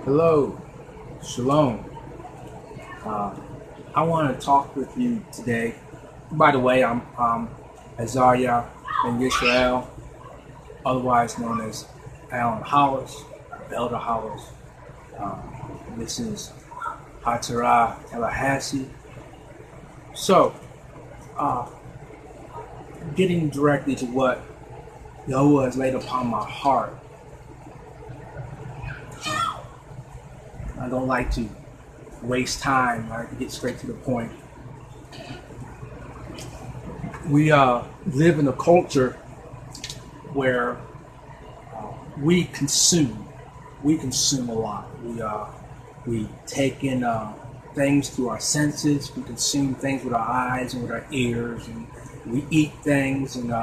Hello, Shalom. Uh, I want to talk with you today. By the way, I'm AzarYah in Yisrael, otherwise known as Alan Hollis, Elder Hollis. This is Tallahassee. So, uh, getting directly to what Yahweh has laid upon my heart, I don't like to waste time. I like to get straight to the point. We live in a culture where we consume. We consume a lot. We take in things through our senses. We consume things with our eyes and with our ears, and we eat things, and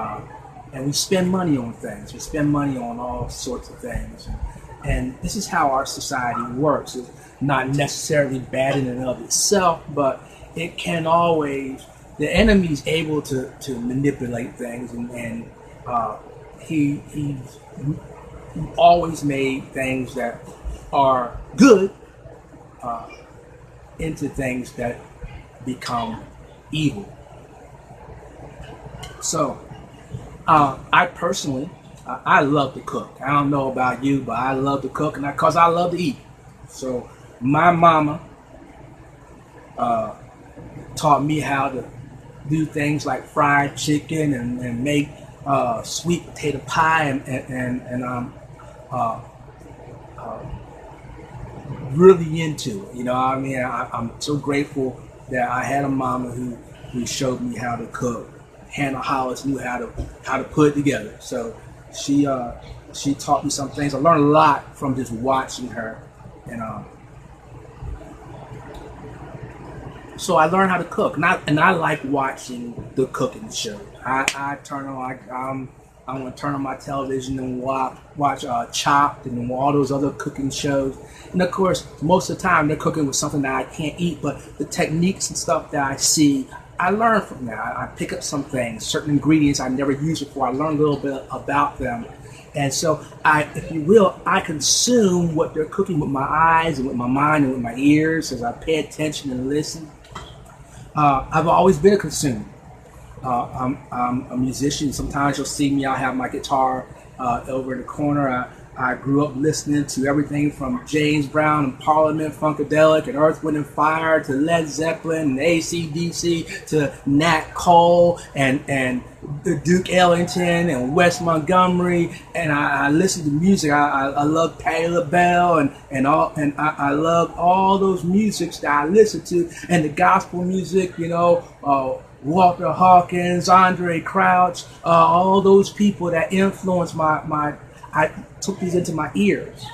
we spend money on things. We spend money on all sorts of things, and this is how our society works. It's not necessarily bad in and of itself, but it can always. The enemy's able to manipulate things, and he's always made things that are good into things that become evil. So, I personally, I love to cook. I don't know about you, but I love to cook, and because I love to eat. So, my mama taught me how to do things like fried chicken and make sweet potato pie, and I'm really into it. You know what I mean? I'm so grateful that I had a mama who showed me how to cook. Hannah Hollis knew how to put it together. So she taught me some things. I learned a lot from just watching her, and so I learned how to cook, and I like watching the cooking shows. I turn on I'm gonna turn on my television and watch Chopped and all those other cooking shows. And of course, most of the time they're cooking with something that I can't eat, but the techniques and stuff that I see, I learn from that. I pick up some things, certain ingredients I never used before. I learn a little bit about them. And so if you will, I consume what they're cooking with my eyes and with my mind and with my ears as I pay attention and listen. I've always been a consumer. I'm a musician. Sometimes you'll see me. I have my guitar over in the corner. I grew up listening to everything from James Brown and Parliament Funkadelic and Earth, Wind and Fire to Led Zeppelin and AC/DC to Nat Cole and Duke Ellington and Wes Montgomery. And I listen to music. I love Patti LaBelle and I love all those musics that I listen to, and the gospel music, Walter Hawkins, Andre Crouch, all those people that influenced I took these into my ears.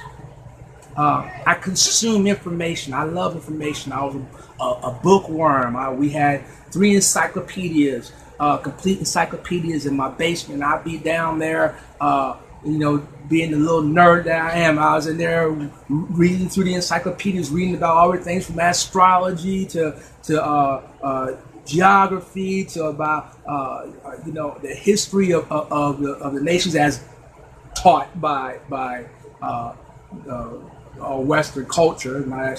I consume information. I love information. I was a bookworm. We had 3 encyclopedias, complete encyclopedias in my basement. I'd be down there, being the little nerd that I am. I was in there reading through the encyclopedias, reading about all the things from astrology to geography to about the history of the nations as taught by Western culture. And I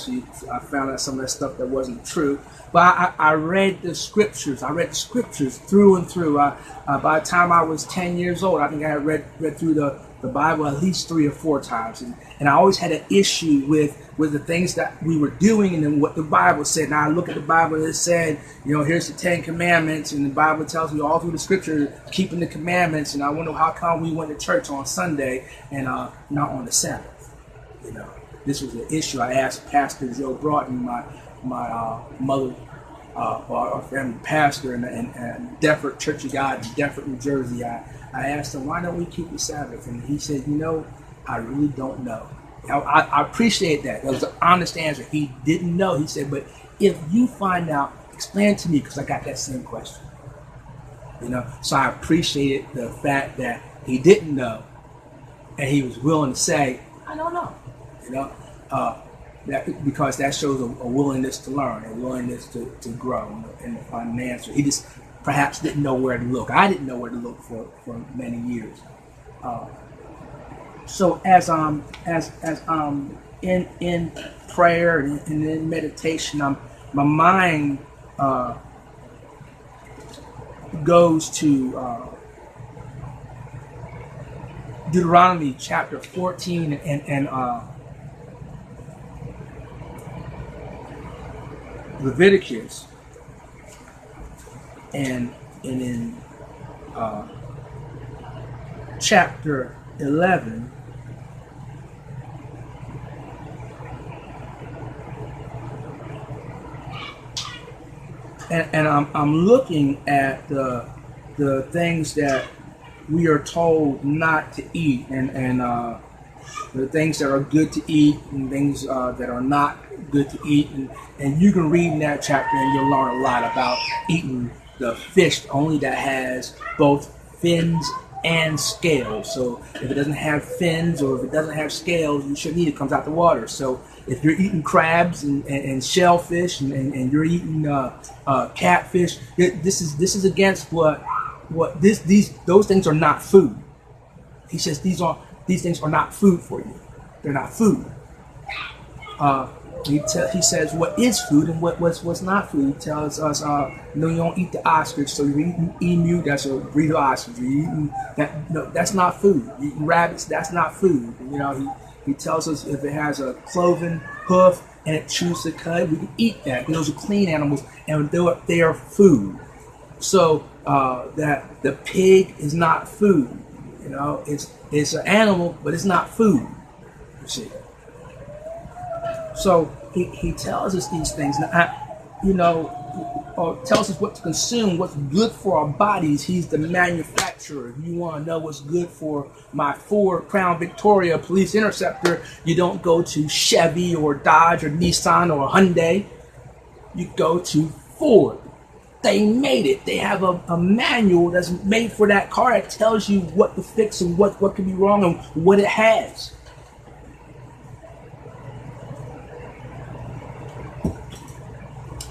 found out some of that stuff that wasn't true. But I read the scriptures. I read the scriptures through and through. By the time I was 10 years old, I think I had read through the Bible at least 3 or 4 times, and I always had an issue with the things that we were doing and then what the Bible said. Now I look at the Bible and it said, here's the 10 commandments, and the Bible tells me all through the scripture keeping the commandments, and I wonder how come we went to church on Sunday and not on the Sabbath. This was an issue I asked Pastor Joe Broughton, my mother, our family pastor in Deptford Church of God in Deptford, New Jersey. I asked him, why don't we keep the Sabbath? And he said, I really don't know. I appreciate that. That was an honest answer. He didn't know. He said, but if you find out, explain it to me, because I got that same question. So I appreciated the fact that he didn't know, and he was willing to say, I don't know. Because that shows a willingness to learn, a willingness to grow and to find an answer. He just perhaps didn't know where to look. I didn't know where to look for many years. So as in prayer and in meditation, my mind goes to Deuteronomy chapter 14 and Leviticus, and in chapter 11, and I'm looking at the things that we are told not to eat, and the things that are good to eat and things that are not good to eat, and you can read in that chapter and you'll learn a lot about eating the fish only that has both fins and scales. So if it doesn't have fins or if it doesn't have scales, you shouldn't eat it. It comes out the water. So if you're eating crabs and shellfish and you're eating catfish, this is against those things are not food. He says these things are not food for you. They're not food. He says what is food and what's not food. He tells us, no, you don't eat the ostrich. So you're eating emu, that's a breed of ostrich. You're eating that, no, that's not food. You're eating rabbits, that's not food. You know, he tells us if it has a cloven hoof and it chews the cud, we can eat that. Those are clean animals and they are food. So that the pig is not food. You know, it's an animal, but it's not food. You see. So he tells us these things. Or tells us what to consume, what's good for our bodies. He's the manufacturer. If you want to know what's good for my Ford Crown Victoria Police Interceptor, you don't go to Chevy or Dodge or Nissan or Hyundai. You go to Ford. They made it. They have a manual that's made for that car that tells you what to fix and what can be wrong and what it has.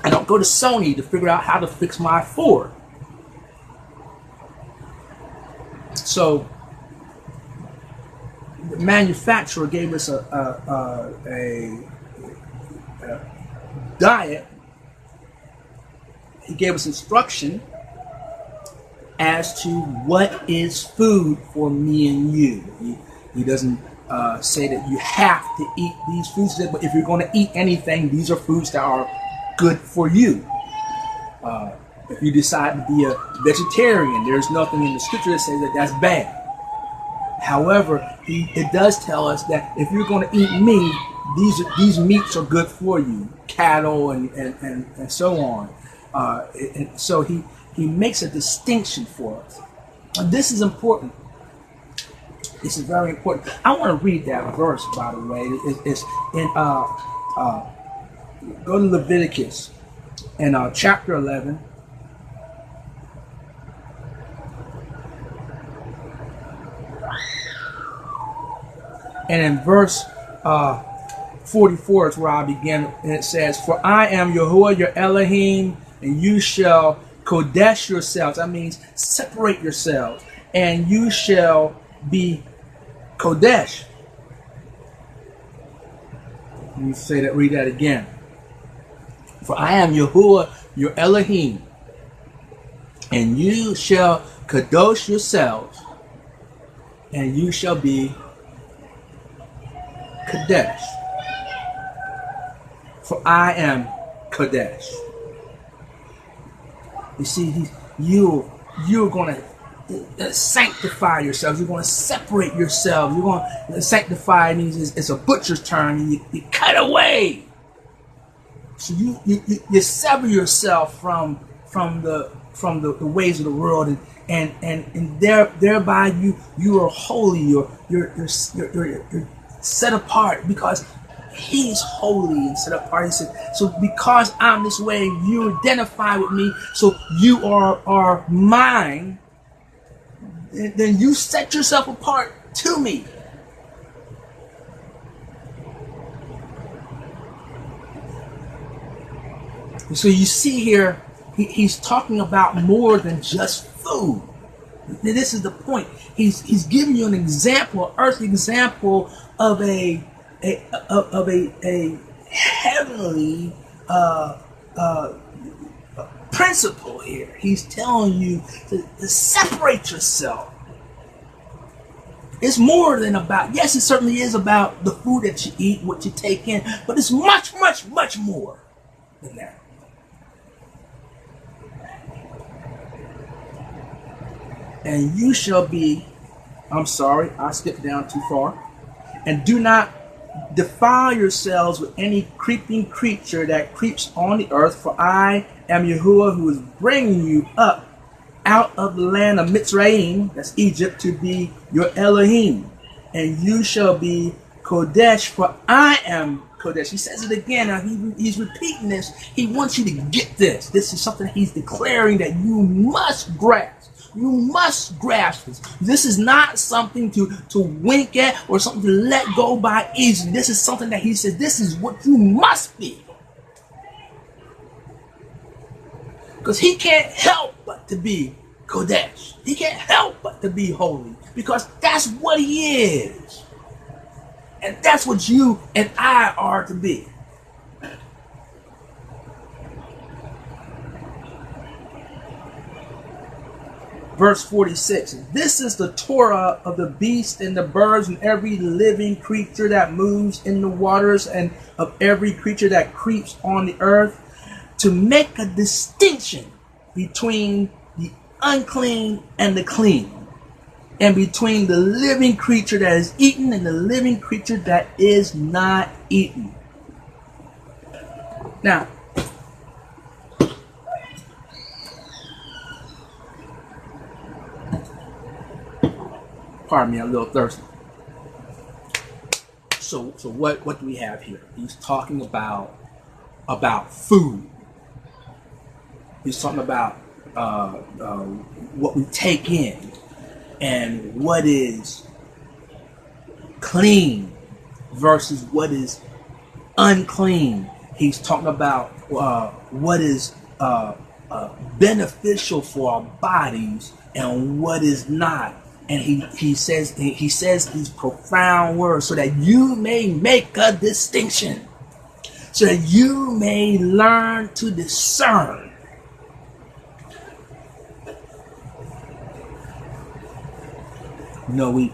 I don't go to Sony to figure out how to fix my Ford. So the manufacturer gave us a diet. He gave us instruction as to what is food for me and you. He doesn't say that you have to eat these foods, but if you're going to eat anything, these are foods that are good for you. If you decide to be a vegetarian, there's nothing in the scripture that says that that's bad. However, it does tell us that if you're going to eat meat, these meats are good for you, cattle and so on. And so he makes a distinction for us. And this is important. This is very important. I want to read that verse, by the way. It's in go to Leviticus in chapter 11. And in verse 44 is where I begin. And it says, "For I am Yahuwah your Elohim, and you shall kodesh yourselves." That means separate yourselves. And you shall be kodesh. Let me say that, read that again. "For I am Yahuwah your Elohim, and you shall kadosh yourselves, and you shall be Kadesh. For I am Kadesh." You see, you're going to sanctify yourselves. You're going to separate yourselves. You're going to sanctify means it's a butcher's term. And you cut away. So you sever yourself from the ways of the world, and thereby you are holy. You're set apart because He's holy and set apart. He said, so because I'm this way, you identify with me, so you are mine, and then you set yourself apart to me. And so you see here, he's talking about more than just food. This is the point. He's giving you an example, an earthly example of a a heavenly principle here. He's telling you to separate yourself. It's more than about, yes, it certainly is about the food that you eat, what you take in, but it's much, much, much more than that. And you shall be, I'm sorry, I skipped down too far. And do not defile yourselves with any creeping creature that creeps on the earth, for I am Yahuwah, who is bringing you up out of the land of Mitzrayim, that's Egypt, to be your Elohim. And you shall be Kodesh, for I am Kodesh. He says it again. Now he's repeating this. He wants you to get this. This is something he's declaring that you must grasp. You must grasp this. This is not something to wink at or something to let go by easily. This is something that he says, this is what you must be. Because he can't help but to be Kodesh. He can't help but to be holy. Because that's what he is. And that's what you and I are to be. Verse 46, this is the Torah of the beasts and the birds and every living creature that moves in the waters and of every creature that creeps on the earth, to make a distinction between the unclean and the clean, and between the living creature that is eaten and the living creature that is not eaten. Now, pardon me, I'm a little thirsty. So what do we have here? He's talking about food. He's talking about what we take in and what is clean versus what is unclean. He's talking about what is beneficial for our bodies and what is not. And he says these profound words so that you may make a distinction, so that you may learn to discern. You know, we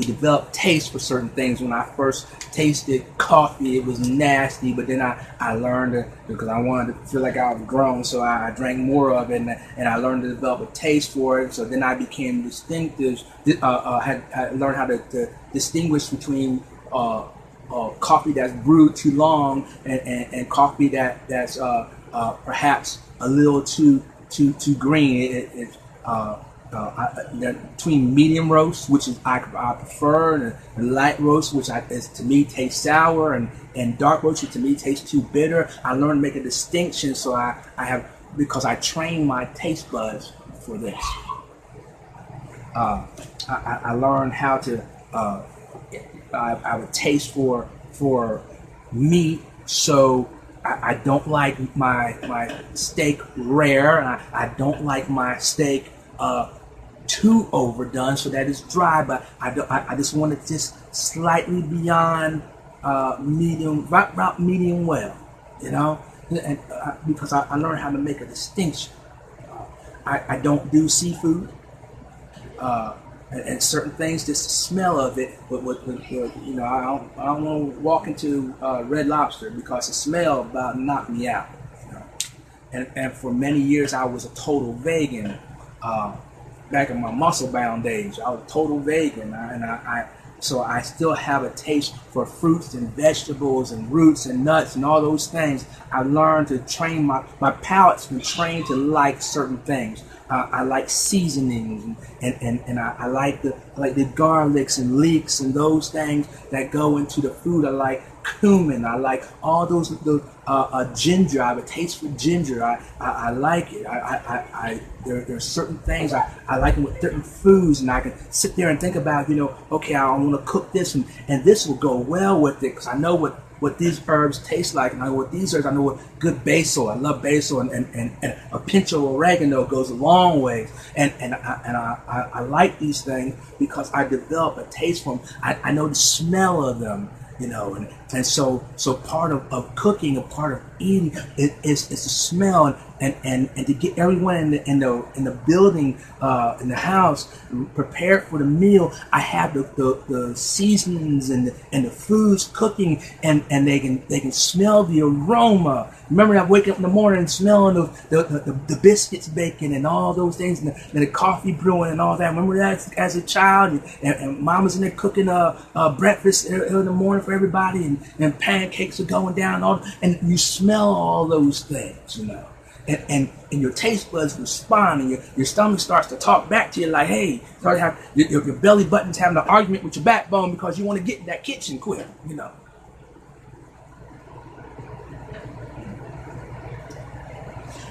develop taste for certain things. When I first tasted coffee, it was nasty, but then I learned to, because I wanted to feel like I was grown, so I drank more of it, and I learned to develop a taste for it. So then I became distinctive. I learned how to distinguish between coffee that's brewed too long and coffee that's perhaps a little too green. Between medium roast, which is I prefer, and light roast, which is to me tastes sour, and dark roast, which to me tastes too bitter. I learned to make a distinction, so I have, because I train my taste buds for this. I learned how to I would taste for meat, so I don't like my steak rare, and I don't like my steak too overdone so that it's dry, but I just want it just slightly beyond medium, right medium well, you know, and because I learned how to make a distinction. I don't do seafood, and certain things, just the smell of it, you know, I don't want to walk into Red Lobster because the smell about knocked me out, you know? And for many years I was a total vegan. Back in my muscle bound days, I was a total vegan, so I still have a taste for fruits and vegetables and roots and nuts and all those things. I learned to train my palate's been trained to like certain things. I like seasonings and I like the garlics and leeks and those things that go into the food. I like cumin. I like all those ginger. I have a taste for ginger. I like it. There are certain things I like them with different foods, and I can sit there and think about, you know, okay, I want to cook this and this will go well with it because I know what these herbs taste like, and I know what these herbs. I know what good basil. I love basil, and a pinch of oregano goes a long way. And I like these things because I develop a taste for them. I know the smell of them. And so part of cooking, a part of eating is the smell, and to get everyone in the building, in the house, prepared for the meal. I have the seasonings and the foods cooking, and they can smell the aroma. Remember, I wake up in the morning and smelling the biscuits baking and all those things, and the coffee brewing and all that. Remember that as a child, and mama's in there cooking breakfast in the morning for everybody, and pancakes are going down, and you smell all those things, And your taste buds respond, and your stomach starts to talk back to you like, hey, start to have your belly button's having an argument with your backbone because you want to get in that kitchen quick,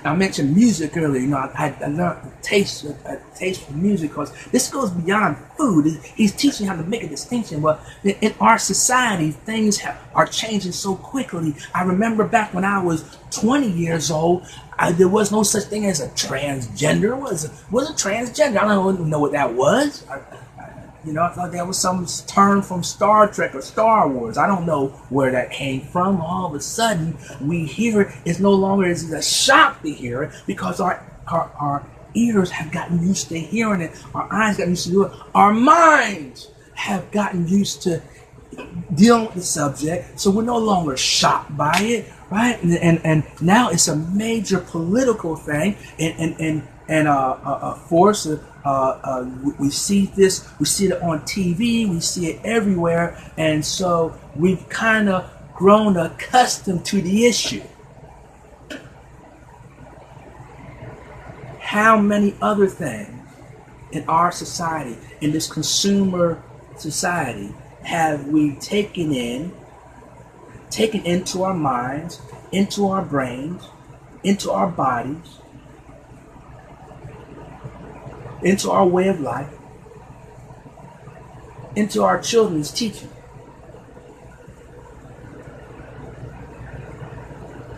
I mentioned music earlier. I learned a taste for music, because this goes beyond food. He's teaching how to make a distinction. Well, in our society, things are changing so quickly. I remember back when I was 20 years old, there was no such thing as a transgender. Was a transgender? I don't even know what that was. I thought that was some term from Star Trek or Star Wars. I don't know where that came from. All of a sudden, we hear it. It's no longer as a shock to hear it, because our ears have gotten used to hearing it. Our eyes gotten used to doing it. Our minds have gotten used to dealing with the subject, so we're no longer shocked by it, right? And now it's a major political thing, and a force. We see this. We see it on TV. We see it everywhere, and so we've kind of grown accustomed to the issue. How many other things in our society, in this consumer society, have we taken into our minds, into our brains, into our bodies, into our way of life, into our children's teaching?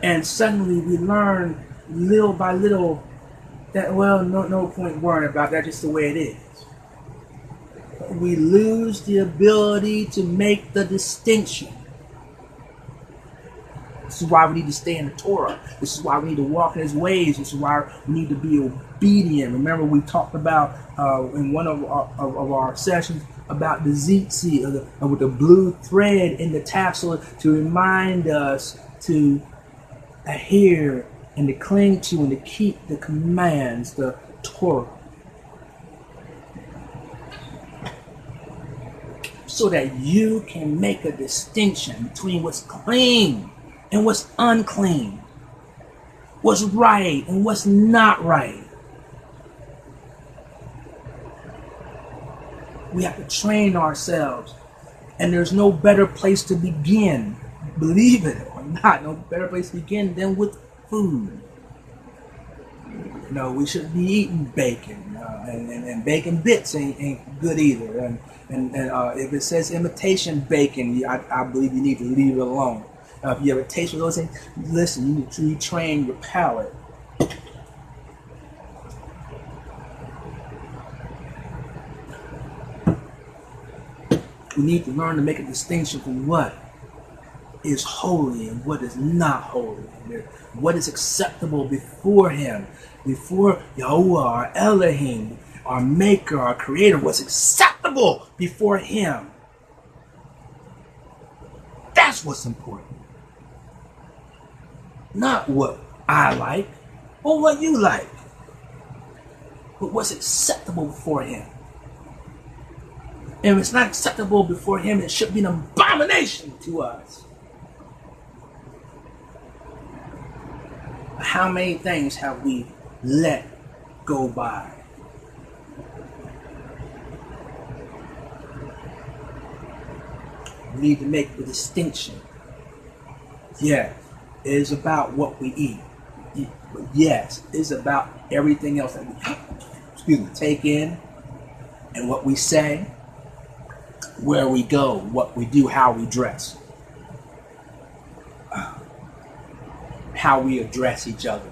And suddenly we learn little by little that, no point worrying about that, just the way it is. We lose the ability to make the distinction. This is why we need to stay in the Torah. This is why we need to walk in His ways. This is why we need to be obedient. Remember, we talked about in one of our sessions about the tzitzit, with the blue thread in the tassel, to remind us to adhere and to cling to and to keep the commands, the Torah, so that you can make a distinction between what's clean and what's unclean, what's right and what's not right. We have to train ourselves, and there's no better place to begin, believe it or not, no better place to begin than with food. We shouldn't be eating bacon, and bacon bits ain't good either. And if it says imitation bacon, I believe you need to leave it alone. If you have a taste for those things, listen, you need to retrain your palate. We need to learn to make a distinction from what is holy and what is not holy, what is acceptable before Him, before Yahuwah, our Elohim, our Maker, our Creator. What's acceptable before Him. That's what's important. Not what I like or what you like, but what's acceptable before Him. And if it's not acceptable before Him, it should be an abomination to us. How many things have we let go by? We need to make the distinction. Yes, it is about what we eat. But yes, it's about everything else that we take in, and what we say, where we go, what we do, how we dress, how we address each other.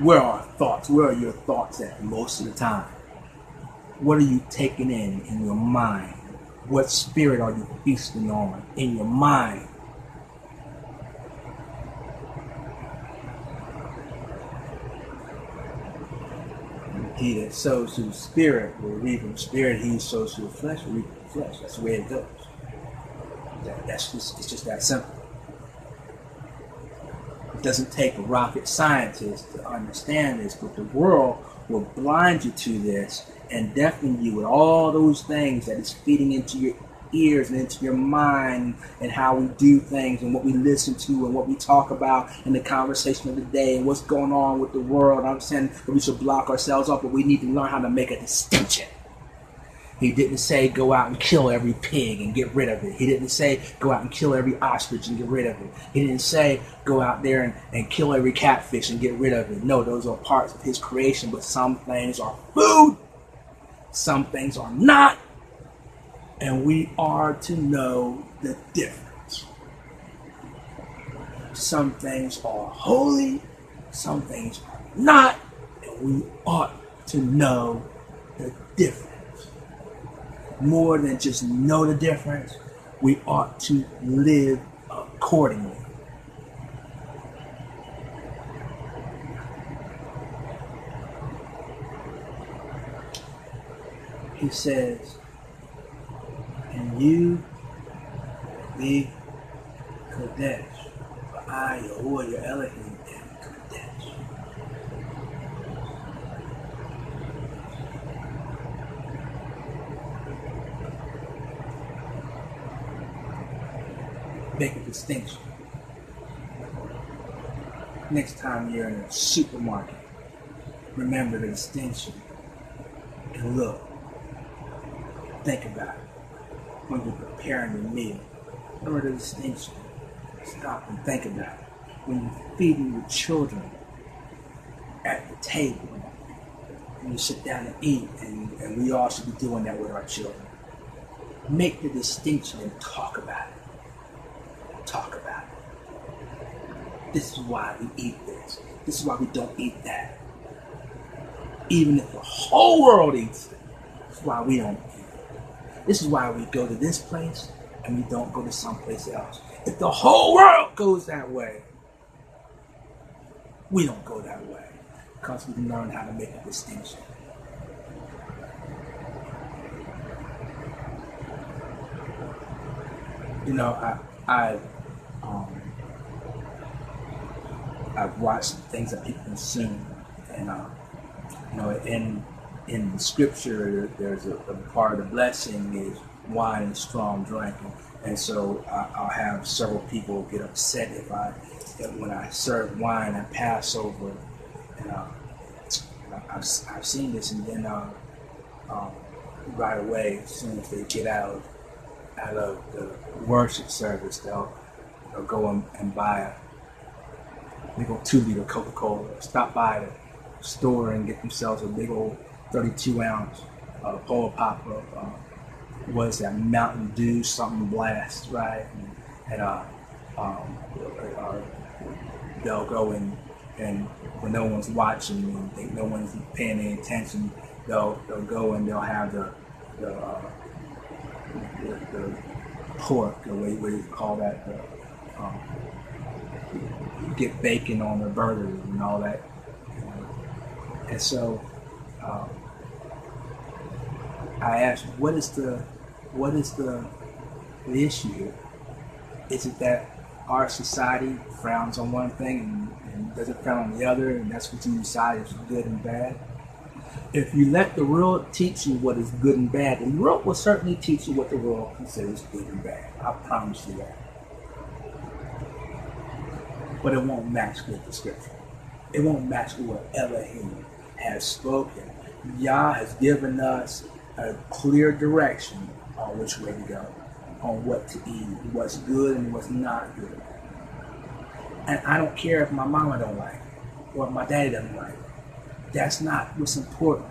Where our thoughts? Where are your thoughts at most of the time? What are you taking in your mind? What spirit are you feasting on in your mind? He that sows to the spirit will reap from the spirit. He who sows to the flesh will reap from the flesh. That's the way it goes. It's just that simple. It doesn't take a rocket scientist to understand this, but the world will blind you to this and deafen you with all those things that is feeding into your ears and into your mind, and how we do things and what we listen to and what we talk about in the conversation of the day and what's going on with the world. I'm saying that we should block ourselves up, but we need to learn how to make a distinction. He didn't say go out and kill every pig and get rid of it. He didn't say go out and kill every ostrich and get rid of it. He didn't say go out there and kill every catfish and get rid of it. No, those are parts of his creation, but some things are food, some things are not, and we are to know the difference. Some things are holy, some things are not, and we ought to know the difference. More than just know the difference, we ought to live accordingly. He says, and you be Kadesh, for I, Yahuwah, your Elohim, am Kadesh. Make a distinction. Next time you're in a supermarket, remember the distinction and look. Think about it. When you're preparing your meal, remember the distinction. Stop and think about it. When you're feeding your children at the table, when you sit down and eat, and we all should be doing that with our children. Make the distinction and talk about it. Talk about it. This is why we eat this. This is why we don't eat that. Even if the whole world eats it, this is why we don't eat it. This is why we go to this place and we don't go to someplace else. If the whole world goes that way, we don't go that way, because we learn how to make a distinction. You know, I've watched things that people consume, and you know, in the scripture, there's a part of the blessing is wine and strong drink, and so I'll have several people get upset when I serve wine at Passover, and I've seen this, and then right away, as soon as they get out of the worship service, they'll go and buy a big old 2-liter Coca-Cola, stop by the store and get themselves a big old 32-ounce Polar Pop of what's that, Mountain Dew something blast, right? And they'll go and when no one's watching and think no one's paying any attention, they'll go and they'll have the pork, or what do you call that? Get bacon on their burgers and all that. And so I asked, what is the issue here? Is it that our society frowns on one thing and doesn't frown on the other, and that's what you decide is good and bad? If you let the world teach you what is good and bad, then the world will certainly teach you what the world considers good and bad. I promise you that. But it won't match with the scripture. It won't match with what Elohim has spoken. Yah has given us a clear direction on which way to go, on what to eat, what's good and what's not good. And I don't care if my mama don't like it or if my daddy doesn't like it. That's not what's important.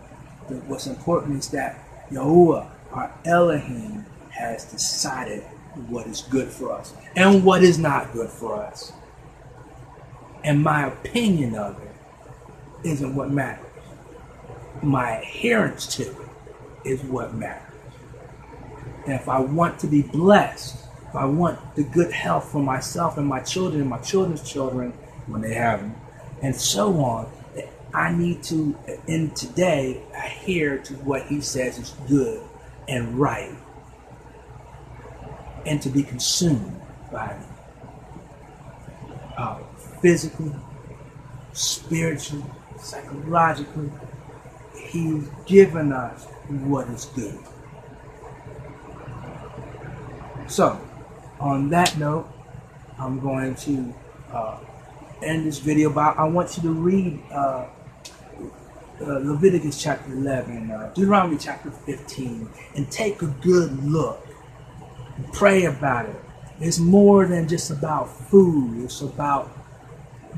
What's important is that Yahuwah, our Elohim, has decided what is good for us and what is not good for us. And my opinion of it isn't what matters. My adherence to it is what matters. And if I want to be blessed, if I want the good health for myself and my children and my children's children when they have them, and so on, I need to, in today, adhere to what he says is good and right, and to be consumed by me. Physically, spiritually, psychologically, he's given us what is good. So, on that note, I'm going to end this video, but I want you to read Leviticus chapter 11, Deuteronomy chapter 15, and take a good look. And pray about it. It's more than just about food. It's about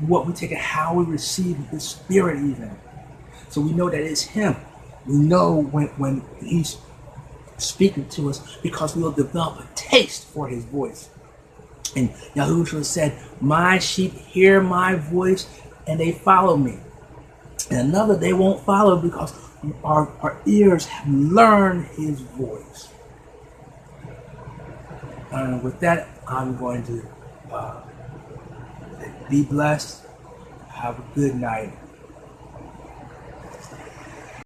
what we take and how we receive the Spirit even. So we know that it's Him. We know when He's speaking to us, because we will develop a taste for His voice. And Yahushua said, my sheep hear my voice and they follow me. And another they won't follow, because our ears have learned His voice. And with that, I'm going to be blessed. Have a good night.